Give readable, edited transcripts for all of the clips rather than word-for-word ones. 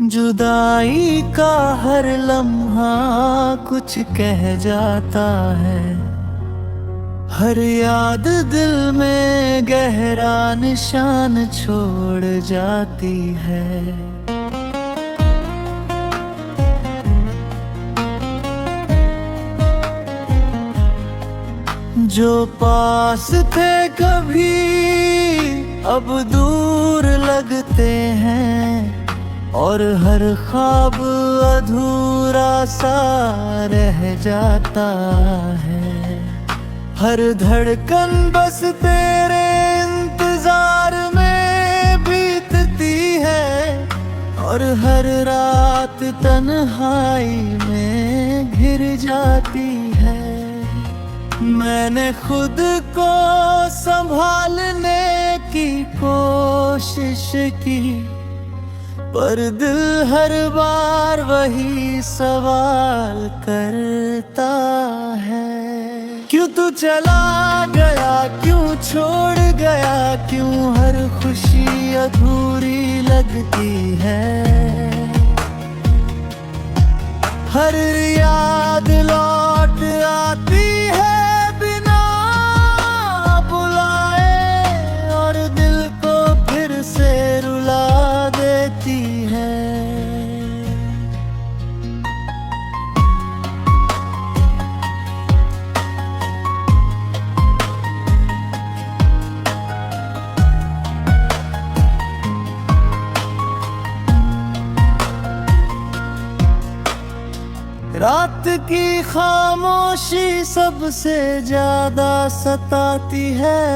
जुदाई का हर लम्हा कुछ कह जाता है। हर याद दिल में गहरा निशान छोड़ जाती है। जो पास थे कभी अब दूर लगते हैं, और हर ख्वाब अधूरा सा रह जाता है। हर धड़कन बस तेरे इंतजार में बीतती है, और हर रात तन्हाई में घिर जाती है। मैंने खुद को संभालने की कोशिश की, पर दिल हर बार वही सवाल करता है। क्यों तू चला गया, क्यों छोड़ गया, क्यों हर खुशी अधूरी लगती है। हर याद लौट आती है बिना बुलाए, और दिल को फिर से रुला देती है। रात की खामोशी सबसे ज्यादा सताती है,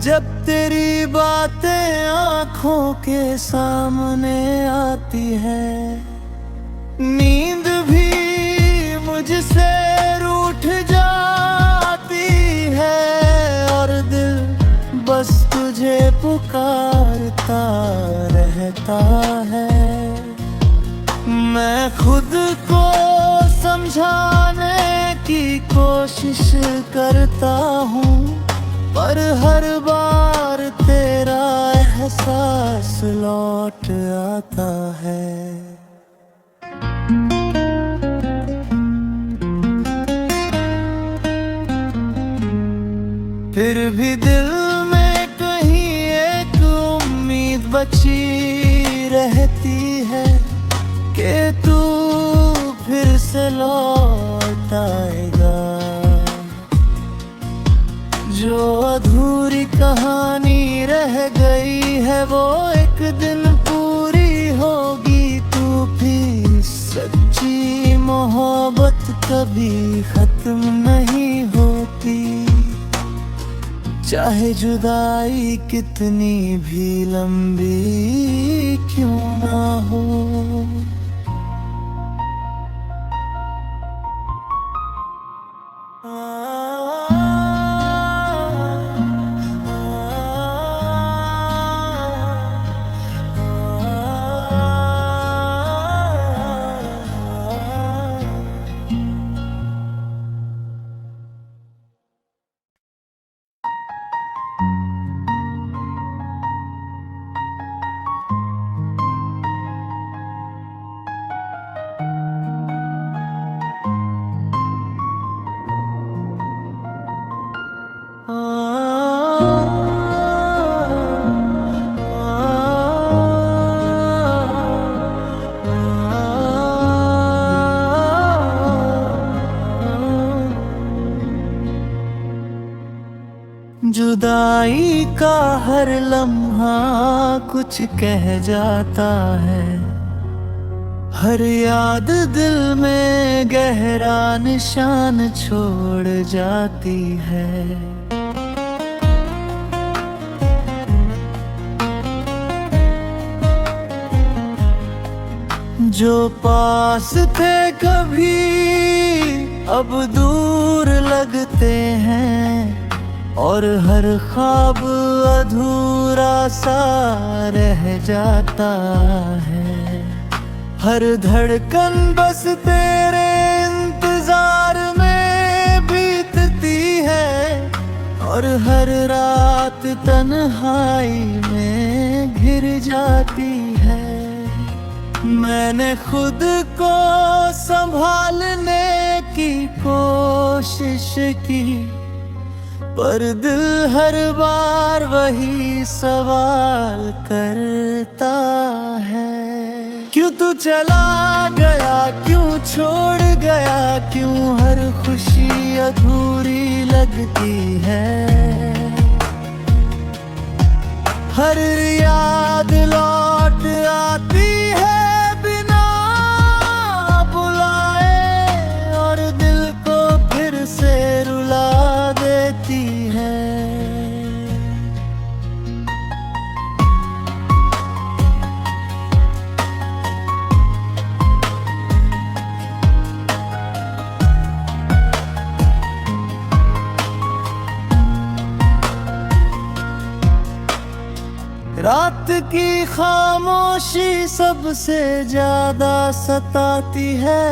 जब तेरी बातें आँखों के सामने आती है। नींद भी मुझसे रूठ जाती है, और दिल बस तुझे पुकारता रहता है। मैं खुद को समझाने की कोशिश करता हूँ, पर हर बार तेरा एहसास लौट आता है। फिर भी दिल में कहीं एक उम्मीद बची रहती है, कि तू फिर से लौट आएगा। जो अधूरी कहानी रह गई है वो एक दिन पूरी होगी। तू भी सच्ची मोहब्बत कभी खत्म नहीं होती, चाहे जुदाई कितनी भी लंबी क्यों ना हो। जुदाई का हर लम्हा कुछ कह जाता है। हर याद दिल में गहरा निशान छोड़ जाती है। जो पास थे कभी अब दूर लगते हैं, और हर ख्वाब अधूरा सा रह जाता है। हर धड़कन बस तेरे इंतजार में बीतती है, और हर रात तन्हाई में घिर जाती है। मैंने खुद को संभालने की कोशिश की, पर दिल हर बार वही सवाल करता है। क्यों तू चला गया, क्यों छोड़ गया, क्यों हर खुशी अधूरी लगती है। हर याद लौट आती है बिना बुलाए, और दिल को फिर से रुला देती है। रात की खामोशी सबसे ज्यादा सताती है,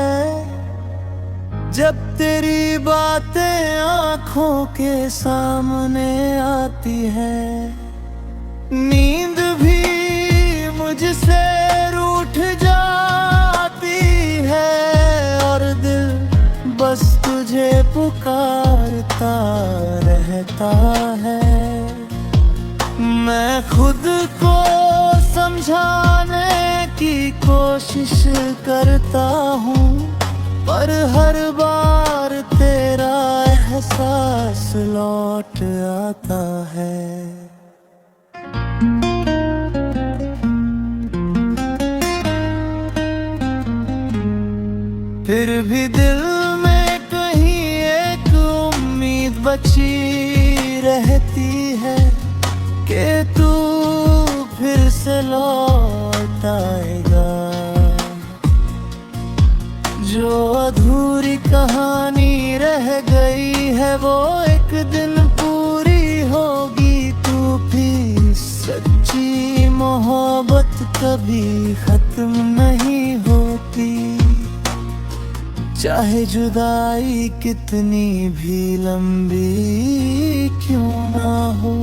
जब तेरी बातें आँखों के सामने आती है। नींद भी मुझसे रूठ जाती है, और दिल बस तुझे पुकारता रहता है। मैं खुद को समझाने की कोशिश करता हूँ, पर हर बार तेरा एहसास लौट आता है। फिर भी दिल में कहीं एक उम्मीद बची रहती है, कि तू फिर से लौट आएगा। जो अधूरी कहानी रह गई है वो एक दिन पूरी होगी। तू भी सच्ची मोहब्बत कभी खत्म नहीं होती, चाहे जुदाई कितनी भी लंबी क्यों ना हो।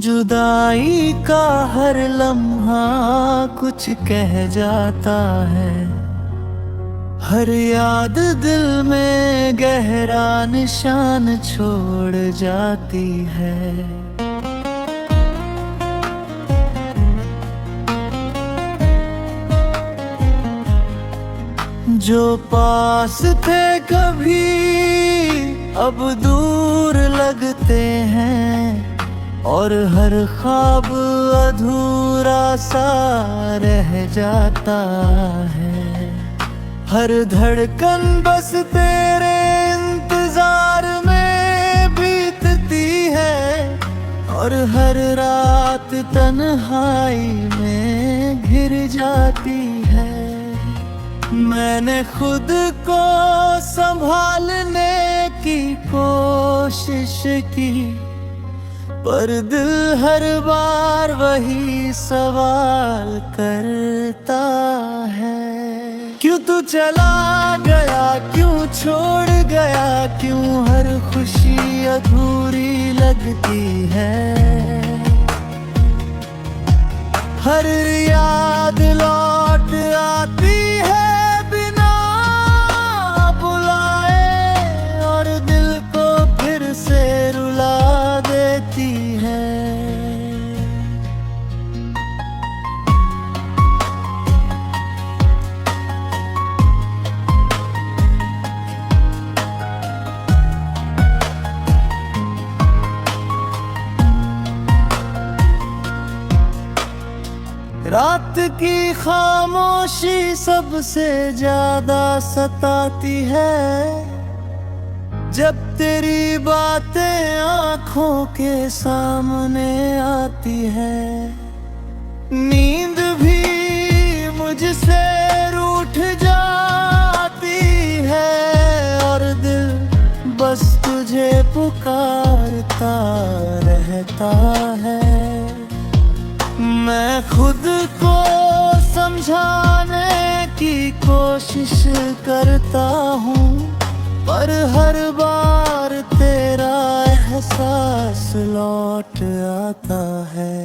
जुदाई का हर लम्हा कुछ कह जाता है, हर याद दिल में गहरा निशान छोड़ जाती है। जो पास थे कभी अब दूर लगते हैं, और हर ख्वाब अधूरा सा रह जाता है। हर धड़कन बस तेरे इंतजार में बीतती है, और हर रात तन्हाई में घिर जाती है। मैंने खुद को संभालने की कोशिश की, पर दिल हर बार वही सवाल करता है। क्यों तू चला गया, क्यों छोड़ गया, क्यों हर खुशी अधूरी लगती है। हर याद लौट आ की खामोशी सबसे ज्यादा सताती है, जब तेरी बातें आंखों के सामने आती है। नींद भी मुझसे रूठ जाती है और दिल बस तुझे पुकारता रहता है। मैं खुद को समझाने की कोशिश करता हूँ, पर हर बार तेरा एहसास लौट आता है।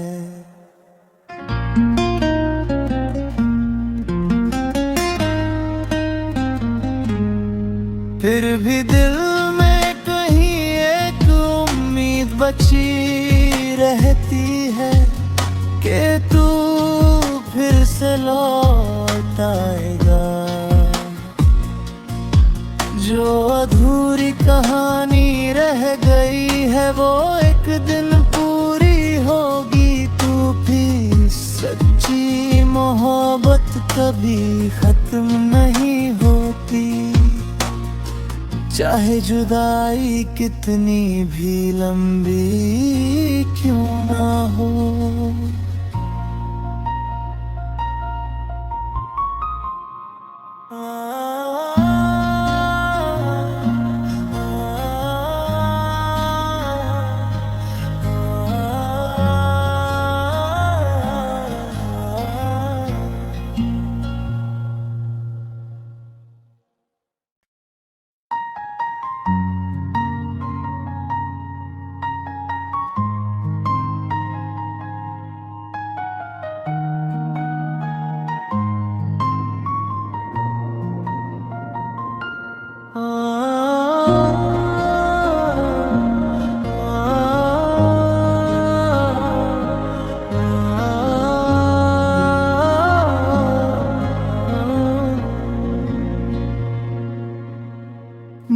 फिर भी दिल में कहीं एक उम्मीद बची रहती है कि तू फिर से लौट आएगा। जो अधूरी कहानी रह गई है वो एक दिन पूरी होगी। तू भी सच्ची मोहब्बत कभी खत्म नहीं होती, चाहे जुदाई कितनी भी लंबी क्यों ना हो।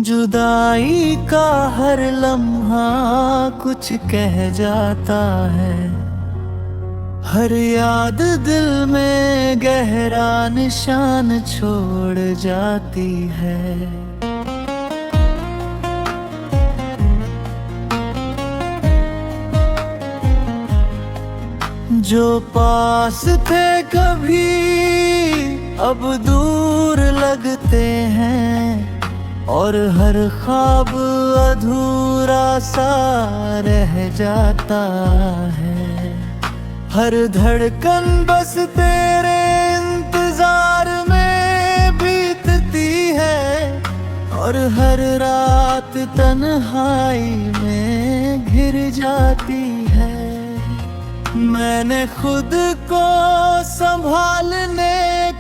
जुदाई का हर लम्हा कुछ कह जाता है, हर याद दिल में गहरा निशान छोड़ जाती है। जो पास थे कभी अब दूर लगते हैं, और हर ख्वाब अधूरा सा रह जाता है। हर धड़कन बस तेरे इंतजार में बीतती है, और हर रात तन्हाई में घिर जाती है। मैंने खुद को संभालने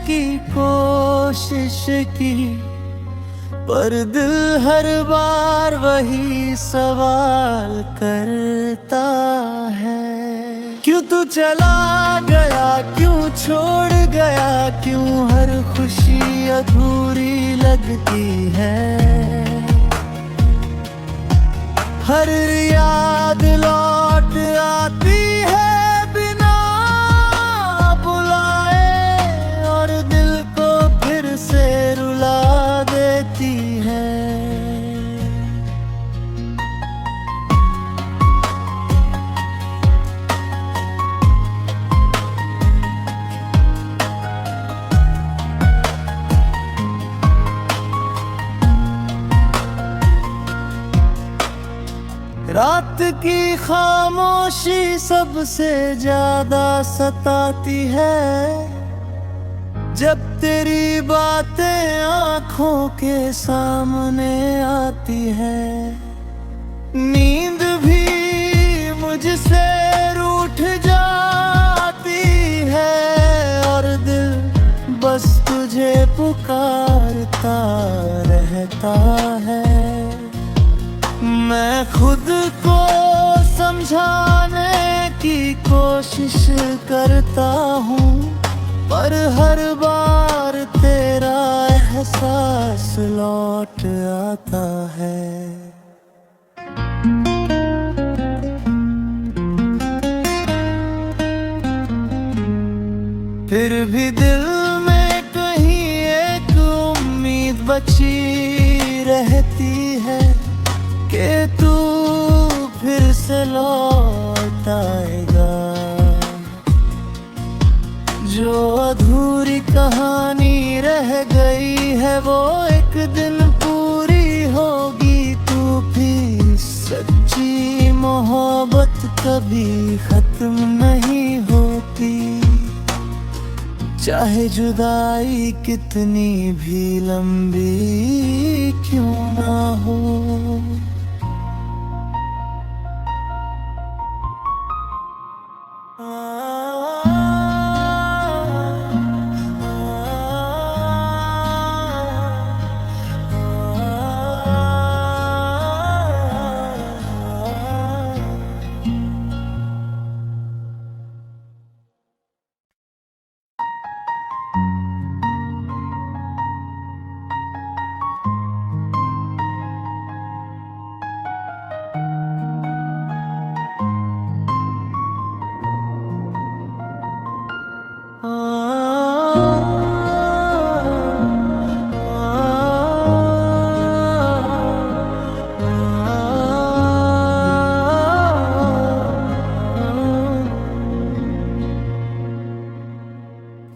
की कोशिश की, पर दिल हर बार वही सवाल करता है। क्यों तू चला गया, क्यों छोड़ गया, क्यों हर खुशी अधूरी लगती है। हर याद लौट आती है बिना बुलाए, और दिल को फिर से रुला देती है। रात की खामोशी सबसे ज्यादा सताती है, जब तेरी बातें आंखों के सामने आती है। नींद भी मुझसे रूठ जाती है, और दिल बस तुझे पुकारता रहता है। मैं खुद को समझाने की कोशिश करता हूँ, पर हर बार तेरा एहसास लौट आता है। फिर भी दिल में कहीं एक उम्मीद बची रहती है कि तू फिर से लौट आएगा। जो अधूरी कहानी रह गई है वो एक दिन पूरी होगी। तू भी सच्ची मोहब्बत कभी खत्म नहीं होती, चाहे जुदाई कितनी भी लंबी क्यों ना हो।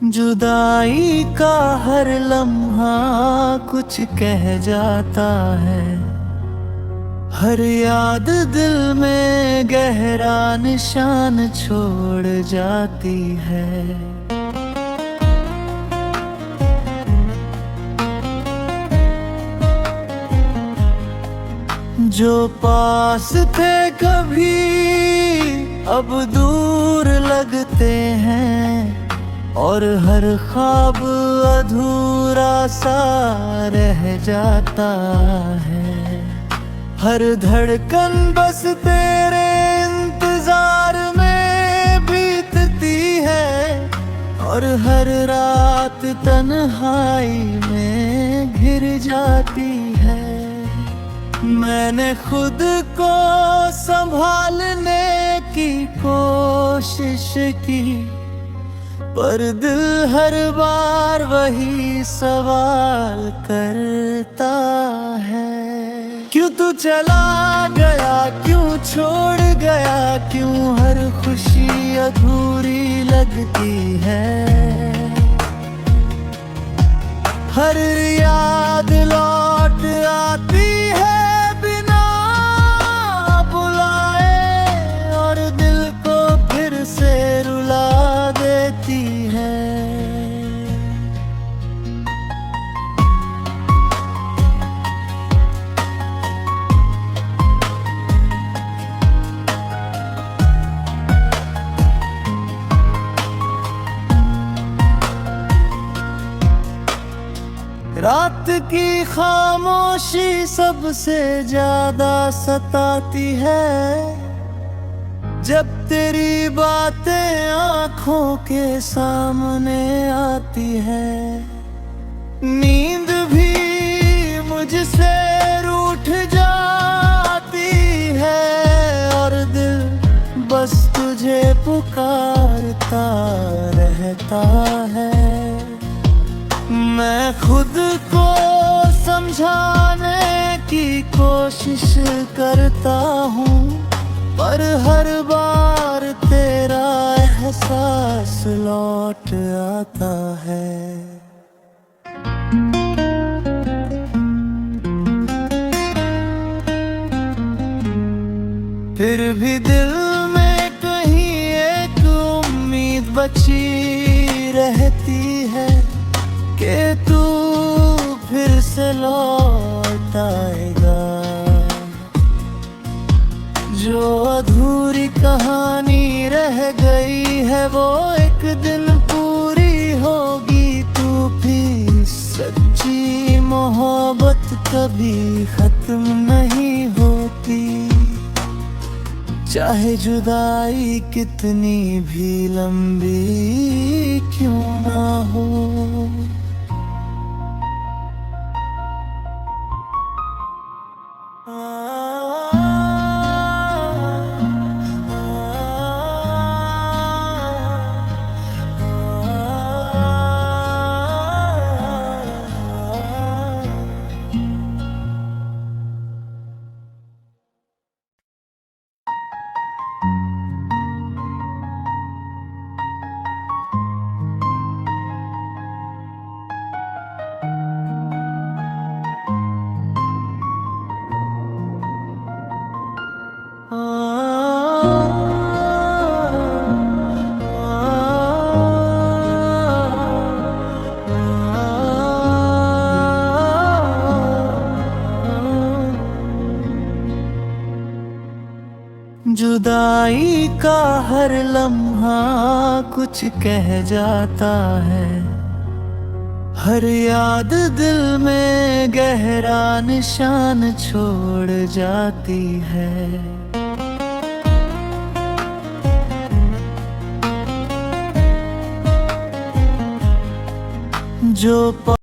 जुदाई का हर लम्हा कुछ कह जाता है, हर याद दिल में गहरा निशान छोड़ जाती है। जो पास थे कभी अब दूर लगते हैं, और हर ख्वाब अधूरा सा रह जाता है। हर धड़कन बस तेरे इंतजार में बीतती है, और हर रात तन्हाई में घिर जाती है। मैंने खुद को संभालने की कोशिश की, पर दिल हर बार वही सवाल करता है। क्यों तू चला गया, क्यों छोड़ गया, क्यों हर खुशी अधूरी लगती है। हर याद लौट आती है बिना बुलाए, और दिल को फिर से रुला देती है। रात की खामोशी सबसे ज्यादा सताती है, जब तेरी बातें आँखों के सामने आती है। नींद भी मुझसे रूठ जाती है, और दिल बस तुझे पुकारता रहता है। मैं खुद को समझाने की कोशिश करता हूँ, पर हर बार तेरा एहसास लौट आता है। फिर भी दिल में कहीं एक उम्मीद बची रहती है कि तू फिर से लौट आएगा। जो अधूरी कहानी रह गई है वो एक दिन पूरी होगी। तू भी सच्ची मोहब्बत कभी खत्म नहीं होती, चाहे जुदाई कितनी भी लंबी क्यों ना हो। जुदाई का हर लम्हा कुछ कह जाता है। हर याद दिल में गहरा निशान छोड़ जाती है। जो